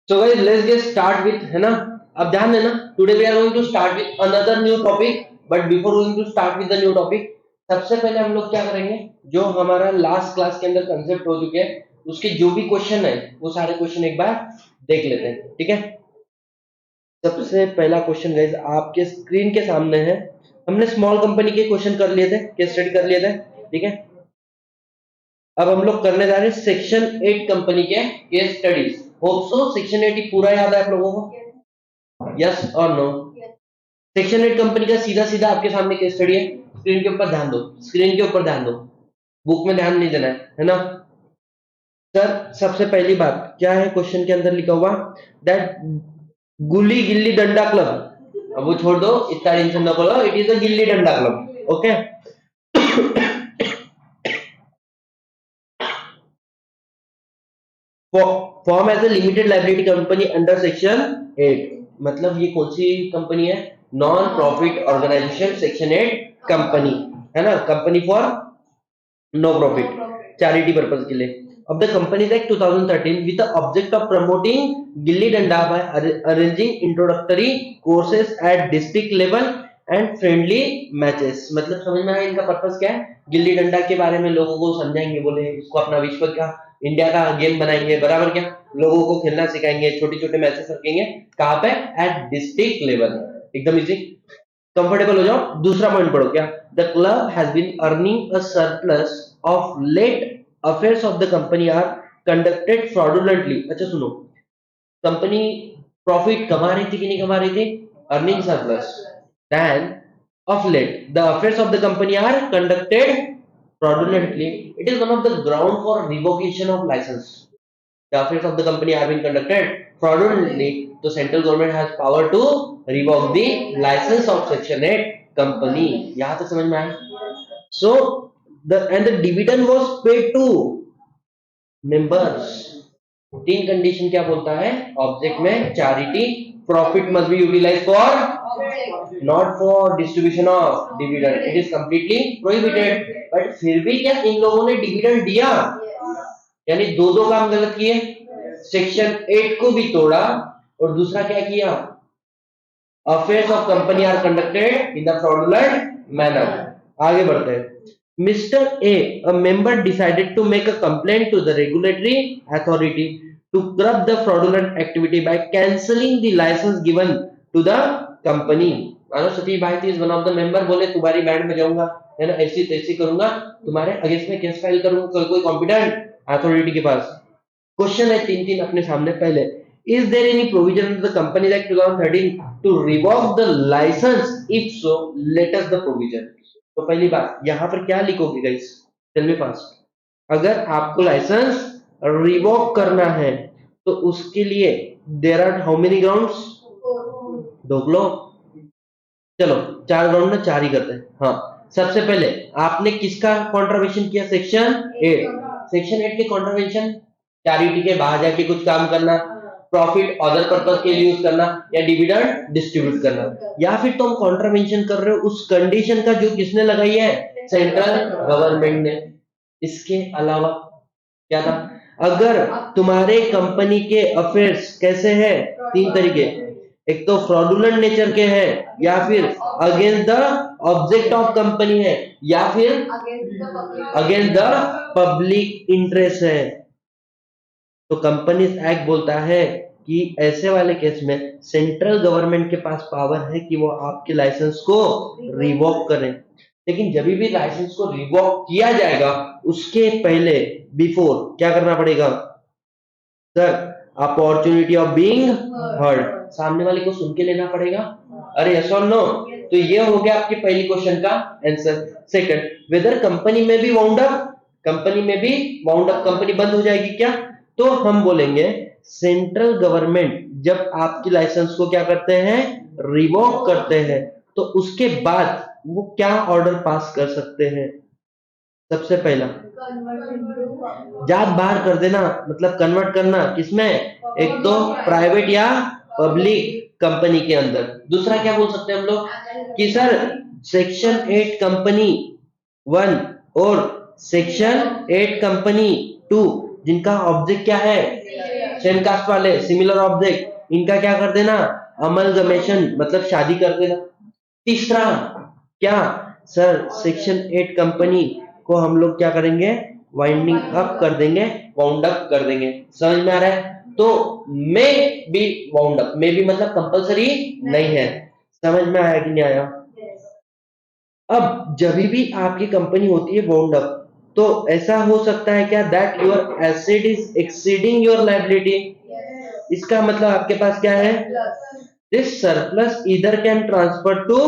So guys, let's get start with, है ना? अब ध्यान देना, today we are going to start with another new topic. But before going to start with the new topic, सबसे पहले हम लोग क्या करेंगे, जो हमारा लास्ट क्लास के अंदर कंसेप्ट हो चुके हैं, उसके जो भी क्वेश्चन है वो सारे क्वेश्चन एक बार देख लेते हैं, ठीक है? सबसे पहला क्वेश्चन गाइस आपके स्क्रीन के सामने है। हमने स्मॉल कंपनी के क्वेश्चन कर लिए थे, केस स्टडी कर लिए थे, ठीक है? अब हम लोग करने जा रहे हैं सेक्शन 8 कंपनी के case studies. Hope so section 8 पूरा याद है आप लोगों को? यस और नो? सेक्शन 8 कंपनी का सीधा सीधा आपके सामने केस स्टडी है। स्क्रीन के ऊपर ध्यान दो, स्क्रीन के ऊपर ध्यान दो, बुक में ध्यान नहीं देना है ना? सर सबसे पहली बात क्या है क्वेश्चन के अंदर लिखा हुआ, दैट गुली गिल्ली डंडा क्लब। अब वो छोड़ दो, इतना टेंशन न करो, it is a Gilli Danda club, okay? Form as a limited liability company under section 8। मतलब ये कौन सी कंपनी है? Non profit organisation, section 8 company, है ना? Company for no profit, charity purpose के लिए। of the Companies Act 2013 with the object of promoting gilli danda by arranging introductory courses at district level and friendly matches। मतलब समझ में आया इनका पर्पस क्या है? गिल्ली डंडा के बारे में लोगों को समझाएंगे, बोले इसको अपना विश्व का, इंडिया का गेम बनाएंगे, बराबर क्या? लोगों को खेलना सिखाएंगे, छोटे छोटे मैचेस रखेंगे, कहाँ पे? At district level. एकदम इजी, कंफर्टेबल हो जाओ। दूसरा पॉइंट पढ़ो क्या, the club has been earning a surplus of late affairs of the company are conducted fraudulently. अच्छा सुनो, कंपनी प्रॉफिट कमा रही थी कि नहीं कमा रही थी? Earning surplus, then of late the affairs of the company are conducted fraudulently, it is one of the ground for revocation of license. The affairs of the company are being conducted fraudulently, so central government has power to revoke the license of section 8 company। यहाँ तक समझ में आया? So the dividend was paid to members। तीन condition क्या बोलता है object में? Charity, profit must be utilise for, not for distribution of dividend, it is completely prohibited. But फिर भी क्या इन लोगों ने डिविडेंड दिया? यानी दो काम गलत किए, सेक्शन 8 को भी तोड़ा और दूसरा क्या किया? Affairs of company are conducted in the fraudulent manner. आगे बढ़ते हैं। Mr. A member decided to make a complaint to the regulatory authority to curb the fraudulent activity by cancelling the license given to the company। मानो सतीश भाई is one of the member, बोले तुम्हारी band में जाऊंगा, है ना, ऐसी तैसी करूंगा, तुम्हारे अगेंस्ट में केस फाइल करूंगा कोई कॉम्पिटेंट अथॉरिटी के पास। क्वेश्चन है तीन तीन अपने सामने। पहले, is there any provision in the Companies Act 2013 to revoke the license? If so, let us the provision। तो पहली बात यहां पर क्या लिखोगे गाइस? Tell me fast. अगर आपको लाइसेंस रिवोक करना है तो उसके लिए there are how many grounds? दो लो, चलो 4 ग्राउंड ना 4 ही करते हैं। हाँ, सबसे पहले आपने किसका कॉन्ट्रावेंशन किया? सेक्शन 8। सेक्शन 8 के कॉन्ट्रावेंशन, चैरिटी के बाहर जाके कुछ काम करना, प्रॉफिट अदर पर्पस के लिए यूज करना, या डिविडेंड डिस्ट्रीब्यूट करना, या फिर तुम कॉन्ट्रावेंशन कर रहे हो उस कंडीशन का जो किसने लगाई है? सेंट्रल गवर्नमेंट ने। इसके अलावा क्या था? अगर तुम्हारे कंपनी के अफेयर्स कैसे हैं? 3 तरीके, एक तो फ्रॉडुलेंट नेचर के हैं, या फिर against the object of company है, या फिर अगेंस्ट द पब्लिक इंटरेस्ट है। तो कंपनीज एक्ट बोलता है कि ऐसे वाले केस में सेंट्रल गवर्नमेंट के पास पावर है कि वो आपके लाइसेंस को रिवोक करें। लेकिन जब भी लाइसेंस को रिवोक किया जाएगा उसके पहले, बिफोर, क्या करना पड़ेगा? Sir, opportunity of being heard, सामने वाले को सुन के लेना पड़ेगा। अरे यस और नो? तो ये हो गया आपके पहली क्वेश्चन का आंसर। सेकंड, वेदर कंपनी में भी वाउंड अप, कंपनी में भी वाउंड अप, कंपनी बंद हो जाएगी क्या? तो हम बोलेंगे सेंट्रल गवर्नमेंट जब आपकी लाइसेंस को क्या करते हैं? रिवोक करते हैं, तो उसके बाद वो क्या ऑर्डर पास कर सकते हैं? सबसे पहला, जात बाहर कर देना, मतलब कन्वर्ट करना, किसमें? एक तो प्राइवेट या पब्लिक कंपनी के अंदर। दूसरा क्या बोल सकते हैं हम लोग कि सर सेक्शन 8 कंपनी 1 और सेक्शन 8 कंपनी 2 जिनका ऑब्जेक्ट क्या है? सेम कास्ट वाले, सिमिलर ऑब्जेक्ट, इनका क्या कर देना, अमलगमेशन मतलब शादी कर देना। तीसरा क्या सर, सेक्शन 8 कंपनी को हम लोग क्या करेंगे, वाइंडिंग अप कर देंगे, वाउंड अप कर देंगे। समझ में आ रहा है? तो may be wound up, may be मतलब कंपलसरी नहीं है। समझ में आया कि नहीं आया? अब जब भी आपकी कंपनी होती है वाउंड अप, तो ऐसा हो सकता है क्या, that your asset is exceeding your liability. इसका मतलब आपके पास क्या है, this surplus either can transfer to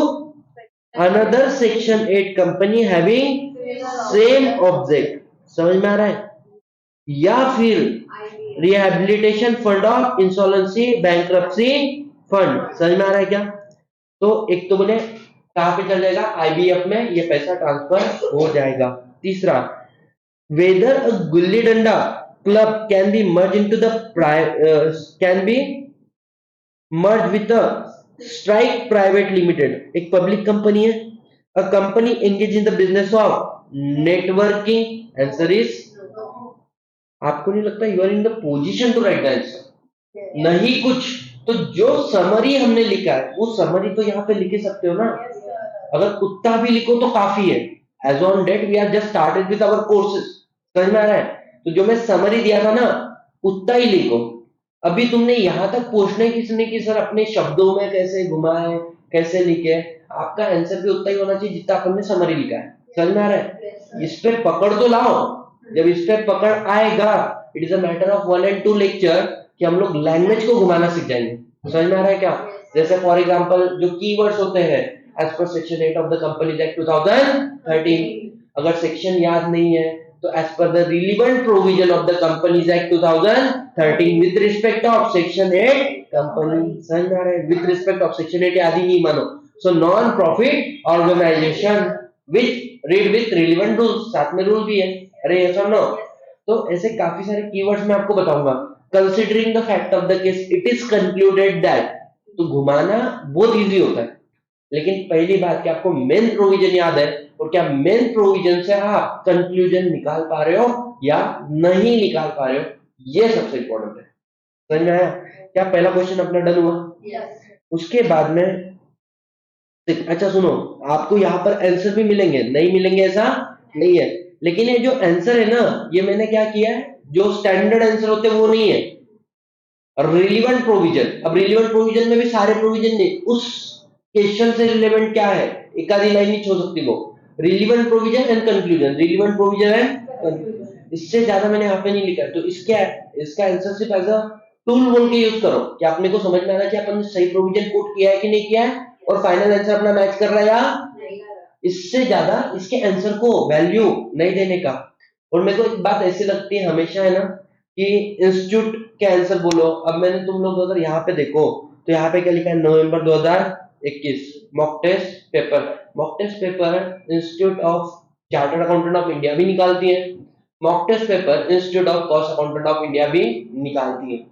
another section 8 company having same object. समझ में आ रहा है? या फिर rehabilitation fund of insolvency bankruptcy fund. समझ में आ रहा है क्या? तो एक तो बोले कहां पे चल जाएगा, आईबीएफ में ये पैसा ट्रांसफर हो जाएगा। तीसरा, weather a Gulli Danda club can be merge into the can be merge with the strike private limited, एक पब्लिक कंपनी है। A company engage in the business of networking. Answer is, आपको नहीं लगता you are in the position to write the answer? नहीं कुछ तो जो summary हमने लिखा है वो समरी तो यहाँ पे लिख सकते हो ना। अगर कुत्ता भी लिखो तो काफी है। As on date we are just started with our courses. समझ में आ रहा है? तो जो मैं समरी दिया था ना, कुत्ता ही लिखो। अभी तुमने यहाँ तक पूछने किसने की सर अपने शब्दों में कैसे घुमाए, कैसे लिखे, आपका आंसर भी उतना ही होना चाहिए जितना अपन ने समरी लिखा है। समझ में आ रहा है? इस पे पकड़ तो लाओ। जब इस पे पकड़ आएगा, it is a matter of 1 and 2 lecture कि हम लोग लैंग्वेज को घुमाना सीख जाएंगे। समझ में आ रहा है क्या? जैसे फॉर एग्जांपल जो कीवर्ड्स होते हैं as per section 8 of the companies act 2013, अगर सेक्शन याद नहीं है तो as per the relevant provision of the companies act 2013 with respect of section 8 company. समझ में आ रहा है? विद रिस्पेक्ट ऑफ सेक्शन 8 आदि नहीं मानो। So non profit organisation with read with relevant rules, साथ में रूल भी है। अरे ये सुनो, तो ऐसे काफी सारे कीवर्ड्स मैं आपको बताऊंगा। Considering the fact of the case it is concluded that, तो घुमाना बहुत इजी होता है, लेकिन पहली बात कि आपको मेन प्रोविजन याद है, और क्या मेन प्रोविजन से आप कंक्लूजन निकाल पा रहे हो या नहीं निकाल पा रहे हो, ये सबसे इंपॉर्टेंट है। समझ में आया क्या? पहला क्वेश्चन अपना डन हुआ। उसके बाद में अच्छा सुनो, आपको यहाँ पर आंसर भी मिलेंगे, नहीं मिलेंगे ऐसा नहीं है, लेकिन ये जो आंसर है ना, ये मैंने क्या किया है, जो स्टैंडर्ड आंसर होते हैं वो नहीं है, रिलेवेंट प्रोविजन। अब रिलेवेंट प्रोविजन में भी सारे प्रोविजन नहीं, उस क्वेश्चन से रिलेवेंट क्या है, एक आधी लाइन नहीं छोड़ सकती वो। Relevant provision and conclusion, relevant provision and conclusion, इससे ज्यादा मैंने यहाँ पे नहीं लिखा। तो इसका आंसर सिर्फ एज अ टूल बोल के यूज करो कि अपने को समझ में आना कि अपन ने सही प्रोविजन कोट किया है कि नहीं किया है, और फाइनल आंसर अपना मैच कर रहा है या इससे ज्यादा इसके आंसर को वैल्यू नहीं देने का। और मेरे को एक बात ऐसी लगती है हमेशा है ना, कि इंस्टीट्यूट के आंसर बोलो। अब मैंने तुम लोग अगर यहाँ पे देखो तो यहाँ पे क्या लिखा है, नवंबर 2021 mock test paper. Mock test paper institute of chartered accountant of India भी निकालती है, mock test paper institute of cost accountant of India भी निकालती है।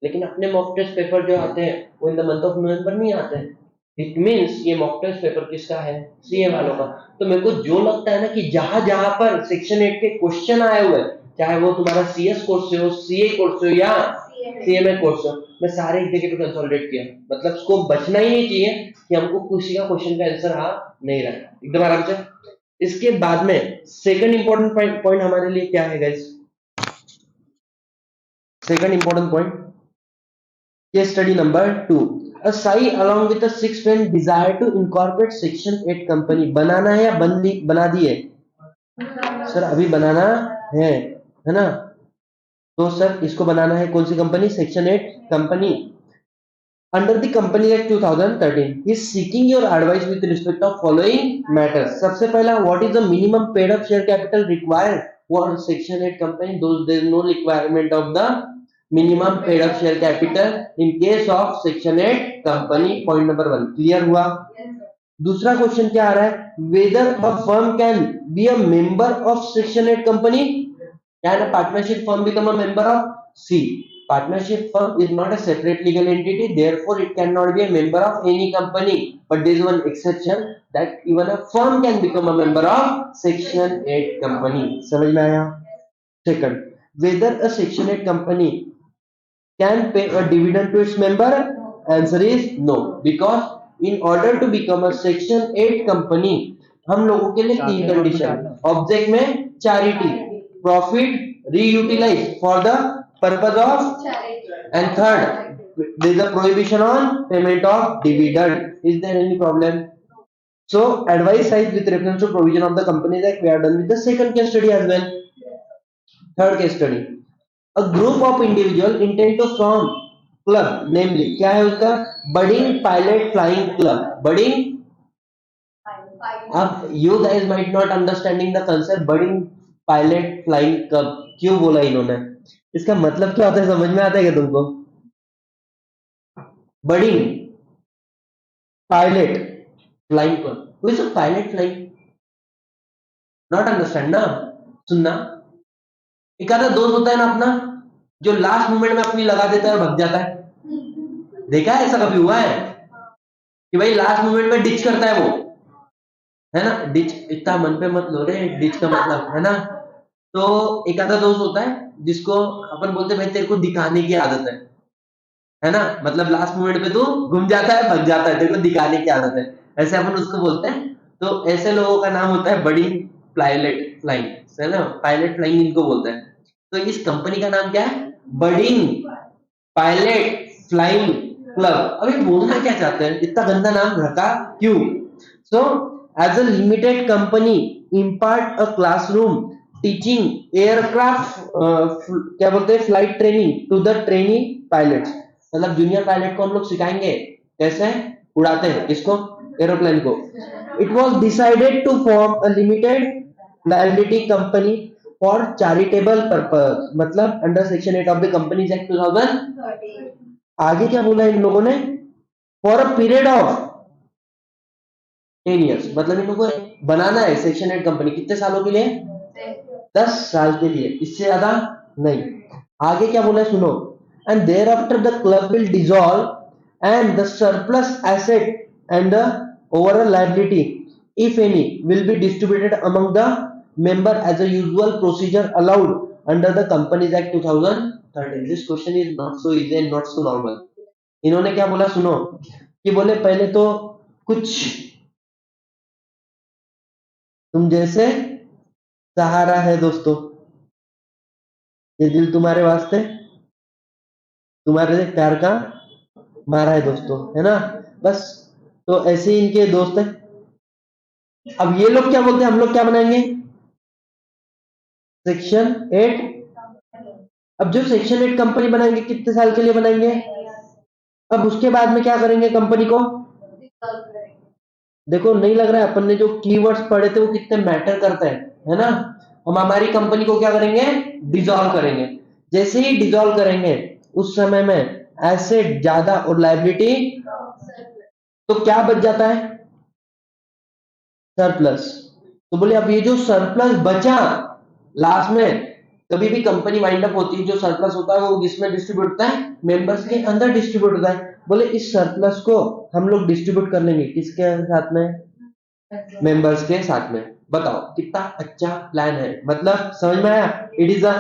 लेकिन अपने मॉक टेस्ट पेपर जो आते हैं वो in the month of November नहीं आते हैं। इट मीन्स ये मॉक टेस्ट पेपर किसका है, सीए वालों का। तो मेरे को जो लगता है ना कि जहां जहां पर सेक्शन 8 के क्वेश्चन आए हुए, चाहे वो तुम्हारा सीएस कोर्स से हो, सीए कोर्स से हो या सीएमए कोर्स से हो, मैं सारे एक जगह पे कंसोलिडेट किया। मतलब स्कोप बचना ही नहीं चाहिए कि हमको किसी का क्वेश्चन का आंसर आ नहीं रहा है, एकदम आराम से। इसके बाद में सेकंड इंपॉर्टेंट पॉइंट हमारे लिए क्या है guys, second important point, case study number 2। A Sai along with a 6 friend desire to incorporate section 8 company. बनाना है या बना दिए सर? अभी बनाना है ना? तो सर इसको बनाना है कौन सी company, section 8 company. Under the company act 2013 he is seeking your advice with respect of following matters। सबसे पहला, what is the minimum paid up share capital required for section 8 company? There is no requirement of the minimum paid up share capital in case of section 8 company। Point number 1 clear हुआ। दूसरा question क्या आ रहा है, whether a firm can be a member of section 8 company? Can a partnership firm become a member of? C, partnership firm is not a separate legal entity, therefore it cannot be a member of any company, but there is one exception that even a firm can become a member of section 8 company। समझ में आया? Second, whether a section 8 company can pay a dividend to its member? Answer is no, because in order to become a section 8 company हम लोगों के लिए तीन condition, object में charity, profit reutilise for the purpose of, and third there is a prohibition on payment of dividend. Is there any problem? So advice size with reference to provision of the Companies Act, we are done with the second case study as well. Third case study, a group of individual intend to form club, namely क्या है उसका, budding pilot flying club. budding, अब you guys might not understanding the concept budding pilot flying club क्यों बोला इन्होंने, इसका मतलब क्या होता है, समझ में आता है क्या तुमको? budding pilot flying club, who is a pilot flying, not understand ना, सुनना, एक आधा दोस्त होता है ना अपना जो लास्ट मोमेंट में अपनी लगा देता है और भग जाता है, देखा है ऐसा कभी हुआ है कि भाई लास्ट मोमेंट में डिच करता है वो, है ना, डिच, इतना मन पे मत लो रे, डिच का मतलब है ना, तो एक आधा दोस्त होता है जिसको अपन बोलते हैं भाई तेरे को दिखाने की आदत है ना, मतलब लास्ट मोमेंट पे तू घूम जाता है, भग जाता है, तेरे को दिखाने की आदत है, ऐसे अपन उसको बोलते हैं। तो ऐसे लोगों का नाम होता है बडिंग पायलट फ्लाइंग, है ना, पायलट फ्लाइंग इनको बोलते हैं। तो इस कंपनी का नाम क्या है, बडिंग पायलट फ्लाइंग क्लब। अभी बोलना क्या चाहते हैं, इतना गंदा नाम रखा क्यों? So as a limited company impart a classroom teaching aircraft, क्या बोलते हैं, flight training to the trainee pilots, मतलब जूनियर पायलट को हम लोग सिखाएंगे कैसे उड़ाते हैं इसको, एरोप्लेन को। It was decided to form a limited liability company for charitable purpose, मतलब under section 8 of the companies act 2013। आगे क्या बोला इन लोगों ने, for a period of 10 years, मतलब इन लोगों को बनाना है सेक्शन 8 कंपनी कितने सालों के लिए, 10 साल के लिए, इससे ज्यादा नहीं। आगे क्या बोला है सुनो, and thereafter the club will dissolve and the surplus asset and the overall liability, if any, will be distributed among the member as a usual procedure allowed under the Companies Act 2013। This question is not so easy and not so normal। इन्होंने क्या बोला सुनो, कि बोले पहले तो कुछ तुम जैसे सहारा है दोस्तों, ये दिल तुम्हारे वास्ते, तुम्हारे प्यार का मारा है दोस्तों, है ना, बस। तो ऐसे ही इनके दोस्त है। अब ये लोग क्या बोलते हैं, हम लोग क्या बनाएंगे, सेक्शन 8। अब जो सेक्शन 8 कंपनी बनाएंगे कितने साल के लिए बनाएंगे, अब उसके बाद में क्या करेंगे, कंपनी को देखो, नहीं लग रहा है अपन ने जो कीवर्ड्स पढ़े थे वो कितने मैटर करते हैं, है ना। हम हमारी कंपनी को क्या करेंगे, डिसॉल्व करेंगे। जैसे ही डिसॉल्व करेंगे उस समय में एसेट ज्यादा और लायबिलिटी, तो क्या बच जाता है, सरप्लस। तो बोले अब ये जो सरप्लस बचा लास्ट में, कभी भी कंपनी वाइंड अप होती है, जो सरप्लस होता है वो किसमें डिस्ट्रीब्यूट होता है, मेंबर्स के अंदर डिस्ट्रीब्यूट होता है। बोले इस सरप्लस को हम लोग डिस्ट्रीब्यूट कर लेंगे किसके साथ में, मेंबर्स के साथ में। बताओ कितना अच्छा प्लान है, मतलब समझ में आया। It is a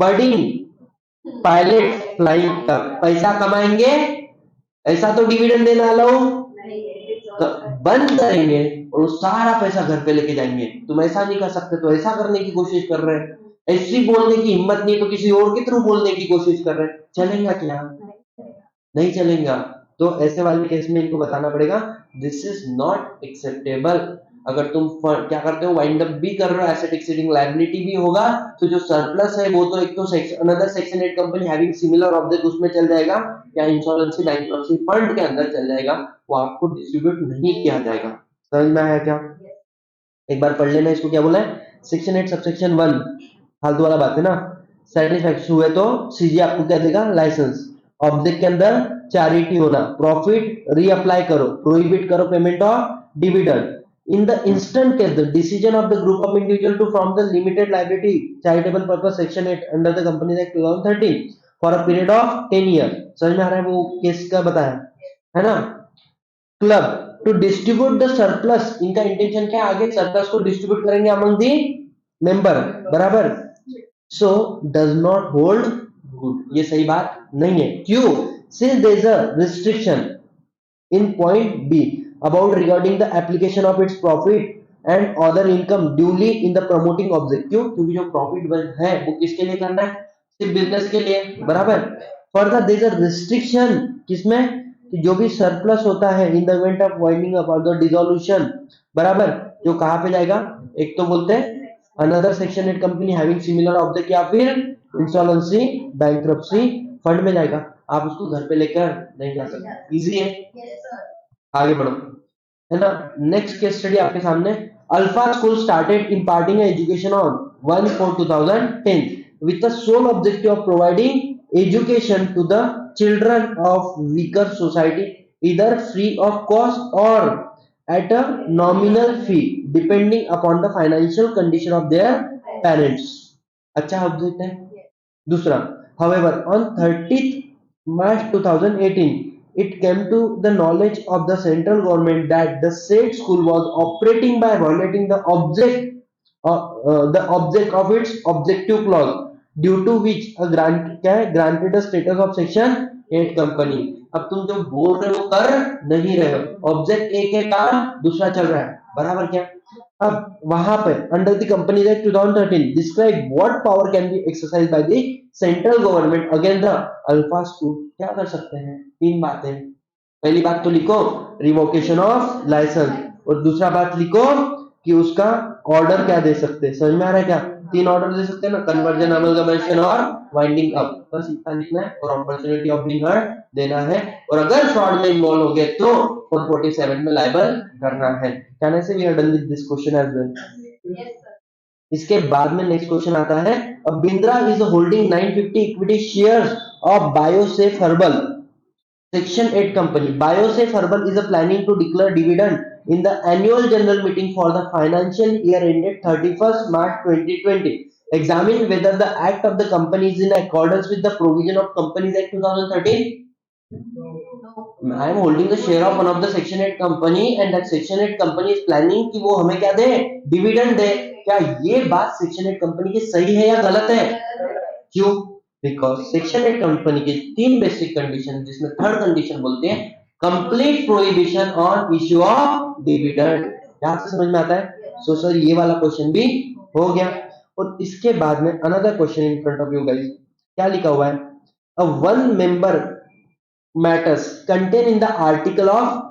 budding pilot flying का, पैसा कमाएंगे, ऐसा तो डिविडेंड देना अलाउ बंद करेंगे और वो सारा पैसा घर पे लेके जाएंगे। तुम ऐसा नहीं कर सकते तो ऐसा करने की कोशिश कर रहे हैं, ऐसी बोलने की हिम्मत नहीं तो किसी और के थ्रू बोलने की कोशिश कर रहे हैं, चलेगा क्या, नहीं चलेगा। तो ऐसे वाले केस में इनको बताना पड़ेगा दिस इज नॉट एक्सेप्टेबल। अगर तुम क्या करते हो, वाइंड अप भी कर रहे हो, एसेट एक्सीडिंग लायबिलिटी भी होगा, तो जो सरप्लस है वो तो एक तो another section 8 company having similar object उसमें चल जाएगा, या इंश्योरेंस बैंक्रप्सी फंड के अंदर चल जाएगा, वो आपको डिस्ट्रीब्यूट नहीं किया जाएगा। समझ में आया क्या? एक बार पढ़ लेना इसको, क्या बोला है, सेक्शन 8 सबसेक्शन 1 फालतू वाला बात है ना। सेटिस्फैक्शन हुए तो सीजी आपको क्या देगा, लाइसेंस। ऑब्जेक्ट के अंदर चैरिटी होना, प्रॉफिट रीअप्लाई करो, प्रोहिबिट करो payment of dividend. In the instant case, the decision of the group of individual to form the limited liability charitable purpose section 8 under the Companies Act 2013 for a period of 10 years, समझ में आ रहा है वो case का बताया है ना। Club to distribute the surplus, इनका इंटेंशन क्या है, आगे सरप्लस को डिस्ट्रीब्यूट करेंगे अमंग दी मेंबर, बराबर। So does not hold good, ये सही बात नहीं है। क्यों? Since there is a restriction in point B about regarding the application of its profit and other income duly in the promoting object। क्यों? क्योंकि जो प्रॉफिट है वो किसके लिए करना है? सिर्फ बिजनेस के लिए, बराबर। Further there is a restriction किसमें? कि जो भी सरप्लस होता है in the event of winding up और द डिसोल्यूशन, बराबर, जो कहां पे जाएगा? एक तो बोलते हैं another section eight company having similar object, या फिर इंसॉल्वेंसी बैंकरप्सी फंड में जाएगा। आप उसको घर पे लेकर नहीं जा सकते। इजी है, आगे बढ़ो, है ना। नेक्स्ट केस स्टडी आपके सामने। Alpha school started imparting education on 1/4/2010 with the sole objective of providing education to the children of weaker society either free of cost or at a nominal fee depending upon the financial condition of their parents। अच्छा object है। दूसरा, however on 30th March 2018 it came to the knowledge of the central government that the said school was operating by violating the object of its objective clause due to which a granted a status of section 8 company। अब तुम जो बोल रहे हो कर नहीं रहे हो, ऑब्जेक्ट एक है, काम दूसरा चल रहा है, बराबर क्या? अब वहां पे under the companies act 2013 describe what power can be exercised by the central government against the alpha school. क्या कर सकते हैं? तीन बातें। पहली बात तो लिखो रिवोकेशन ऑफ लाइसेंस, और दूसरा बात लिखो कि उसका ऑर्डर क्या दे सकते हैं। समझ में आ रहा है क्या? तीन ऑर्डर दे सकते हैं ना, कन्वर्जन, अमलगमेशन और वाइंडिंग अप। बस इतना लिखना है और अपॉर्चुनिटी ऑफ बीइंग हर्ड देना है, और अगर फ्रॉड में इन्वॉल्व हो गए तो 447 में लायबल करना है। Can I say we are done with this question as well. इसके बाद में नेक्स्ट क्वेश्चन आता है, Bindra is holding 950 equity shares of Biosafe Herbal Section 8 company. Biosaf Herbal is planning to declare dividend in the annual general meeting for the financial year ended 31st March 2020. Examine whether the act of the company is in accordance with the provision of Companies Act 2013. I am holding the share of one of the Section 8 company and that Section 8 company is planning कि वो हमें क्या दे? Dividend दे। क्या ये बात Section 8 company की सही है या गलत है? क्यों? बिकॉज सेक्शन 8 कंपनी की तीन बेसिक कंडीशन, जिसमें थर्ड कंडीशन बोलते हैं complete prohibition on issue of dividend. यहां से समझ में आता है। सो सर ये वाला क्वेश्चन भी हो गया। और इसके बाद में another question in front of you guys, क्या लिखा हुआ है? A one member matters contain in the article of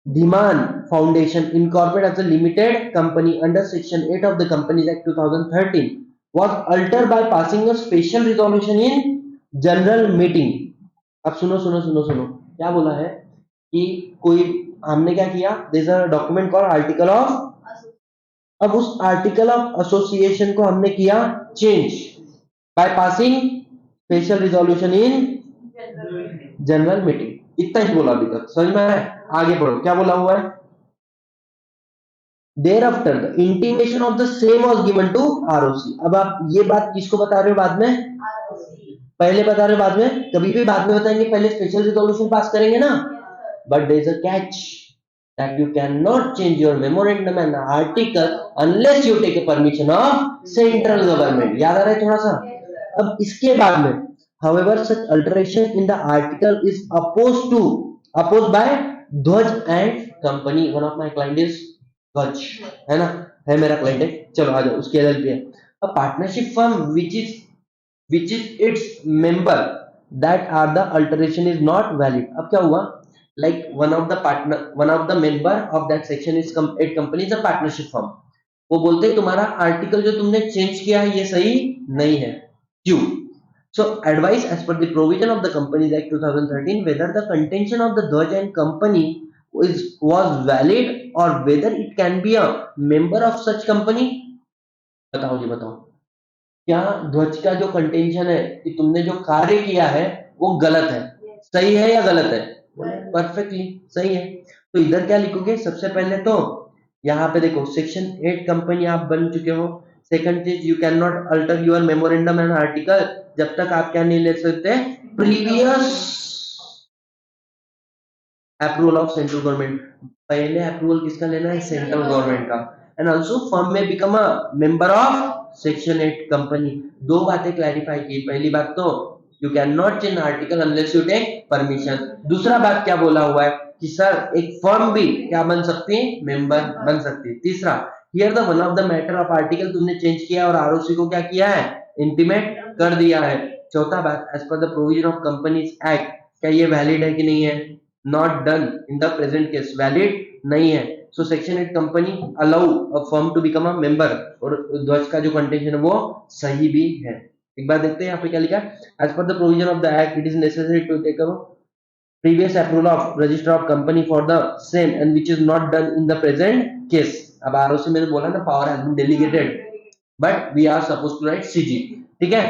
Dhiman Foundation incorporated as a limited company under section 8 of the companies act 2013 was altered by passing a special resolution in general meeting। अब सुनो सुनो सुनो सुनो, क्या बोला है कि कोई हमने क्या किया? This a document called article of, अब उस आर्टिकल ऑफ एसोसिएशन को हमने किया change by passing special resolution in general meeting. इतना ही बोला अभी तक, समझ में आया है? आगे बढ़ो, क्या बोला हुआ है? Thereafter, the intimation of the same was given to ROC। अब आप ये बात किसको बता रहे हो बाद में? पहले बता रहे हो बाद में? कभी भी बाद में बताएंगे, पहले स्पेशल रिजोल्यूशन पास करेंगे ना। But there is a catch that you cannot change your memorandum and article unless you take a permission of central government। याद आ रहा है थोड़ा सा? अब इसके बाद में however such alteration in the article is opposed by Dhwaj and company। One of my client is Dhwaj, है ना, है मेरा क्लाइंट है। चलो आ जाओ, उसकी एलएलपी है। A partnership firm which is its member that are the alteration is not valid। अब क्या हुआ? Like one of the member of that section is eight company is a partnership firm। वो बोलते हैं तुम्हारा आर्टिकल जो तुमने चेंज किया है ये सही नहीं है। क्यों? So advice as per the provision of the Companies Act 2013 whether the contention of the Dhwaj and company was valid or whether it can be a member of such company। बताओ जी बताओ, क्या ध्वज का जो कंटेंशन है कि तुमने जो कार्य किया है वो गलत है, सही है या गलत है? परफेक्टली सही है। तो इधर क्या लिखोगे? सबसे पहले तो यहाँ पे देखो सेक्शन 8 कंपनी आप बन चुके हो। सेकंड चीज, you can not alter your memorandum and article जब तक आप क्या नहीं ले सकते? Previous approval of central government. पहले अप्रूवल किसका लेना है? सेंट्रल गवर्नमेंट का। एंड ऑल्सो फर्म में become a member of section 8 company. दो बातें क्लैरिफाई की। पहली बात तो you can not change article unless you take permission. दूसरा बात क्या बोला हुआ है कि सर एक फर्म भी क्या बन सकती है, मेंबर बन सकती है। तीसरा, here the one of the matter of article तुमने चेंज किया और आरओसी को क्या किया है, इंटीमेट कर दिया है। चौथा बात, as per the provision of companies act, क्या ये वैलिड है कि नहीं है, not done in the present case, valid नहीं है। So section 8 company allow a firm to become a member, और ध्वज का जो कंटेंशन है वो सही भी है। एक बार देखते हैं यहाँ पे क्या लिखा है, as per the provision of the act it is necessary to take a previous approval of register of company for the same and which is not done in the present case। अब ROC मैंने बोला ना, power has been delegated but we are suppose to write CG, ठीक है।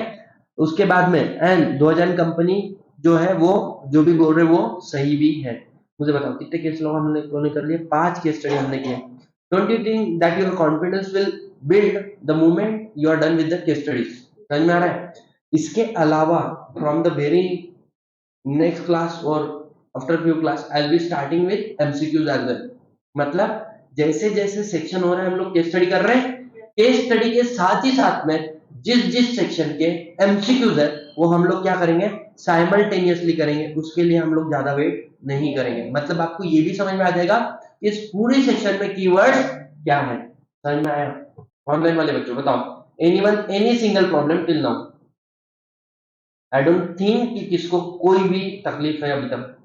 उसके बाद में and 2000 company जो है वो जो भी बोल रहे वो सही भी है। मुझे बताओ कितने केस लोग हमने कर लिए, 5 केस स्टडी हमने किए। Don't you think that your confidence will build the moment you are done with the case studies? समझ में आ रहा है? इसके अलावा from the very next class और after few class I will be starting with MCQs as well. मतलब जैसे जैसे सेक्शन हो रहा है हम लोग केस स्टडी कर रहे हैं, केस स्टडी के साथ ही साथ में जिस जिस सेक्शन के एमसीक्यूज है वो हम लोग क्या करेंगे, साइमल्टेनियसली करेंगे। उसके लिए हम लोग ज्यादा वेट नहीं करेंगे। मतलब आपको ये भी समझ में आ जाएगा कि इस पूरी सेक्शन में कीवर्ड्स क्या है। समझ में आया? ऑनलाइन वाले बच्चों बताओ, anyone any single problem till now? I don't think कि किसको कोई भी तकलीफ है अभी तक।